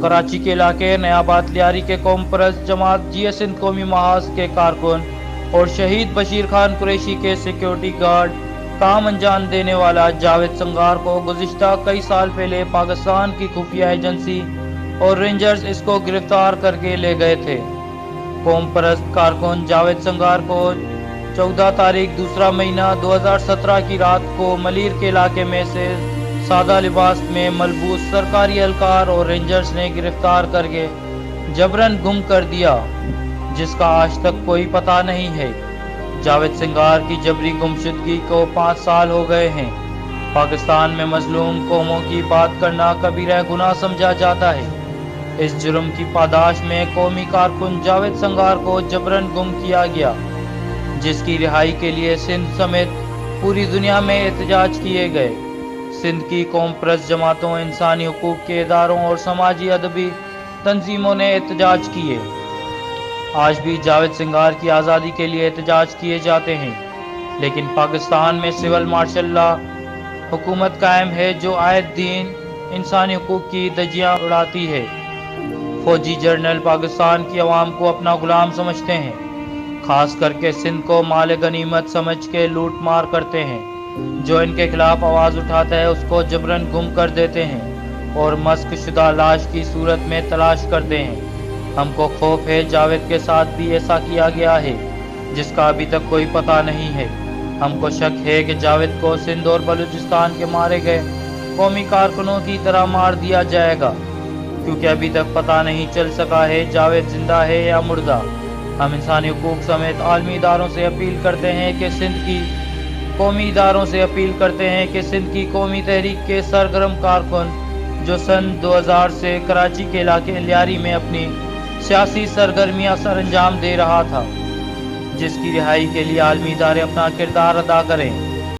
कराची के इलाके नयाबाद लियारी के कौम परस्त जमात GS सिंध कौमी महाज के कारकुन और शहीद बशीर खान कुरैशी के सिक्योरिटी गार्ड काम अंजाम देने वाला जावेद संगार को गुज़िश्ता कई साल पहले पाकिस्तान की खुफिया एजेंसी और रेंजर्स इसको गिरफ्तार करके ले गए थे। कौम परस्त कारकुन जावेद संगार को 14 तारीख दूसरा महीना 2017 की रात को मलीर के इलाके में से सादा लिबास में मलबूस सरकारी एहलकार और रेंजर्स ने गिरफ्तार करके जबरन गुम कर दिया, जिसका आज तक कोई पता नहीं है। जावेद संगार की जबरी गुमशुदगी को 5 साल हो गए हैं। पाकिस्तान में मजलूम कौमों की बात करना कबीरा गुनाह समझा जाता है। इस जुर्म की पादाश में कौमी कारकुन जावेद संगार को जबरन गुम किया गया, जिसकी रिहाई के लिए सिंध समेत पूरी दुनिया में एहतजाज किए गए। सिंध की कौम परस्त जमातों, इंसानी हुकूक के इदारों और समाजी अदबी तंजीमों ने एहतजाज किए। आज भी जावेद संगार की आज़ादी के लिए एहतजाज किए जाते हैं, लेकिन पाकिस्तान में सिविल मार्शल लॉ हुकूमत कायम है जो आए दिन इंसानी हुकूक की धज्जियां उड़ाती है। फौजी जर्नल पाकिस्तान की आवाम को अपना गुलाम समझते हैं, खास करके सिंध को माल गनीमत समझ के लूट मार करते हैं। जो इनके खिलाफ आवाज़ उठाता है उसको जबरन गुम कर देते हैं और मस्क शुदा लाश की सूरत में तलाश करते हैं। हमको खौफ है जावेद के साथ भी ऐसा किया गया है, जिसका अभी तक कोई पता नहीं है। हमको शक है कि जावेद को सिंध और बलूचिस्तान के मारे गए कौमी कारकुनों की तरह मार दिया जाएगा, क्योंकि अभी तक पता नहीं चल सका है जावेद जिंदा है या मुर्दा। हम इंसानी हुकूक समेत आलमी इदारों से अपील करते हैं कि सिंध की कौमी तहरीक के सरगर्म कारकुन जो सन 2000 से कराची के इलाके लियारी में अपनी सियासी सरगर्मियां सर अंजाम दे रहा था, जिसकी रिहाई के लिए आलमी इदारे अपना किरदार अदा करें।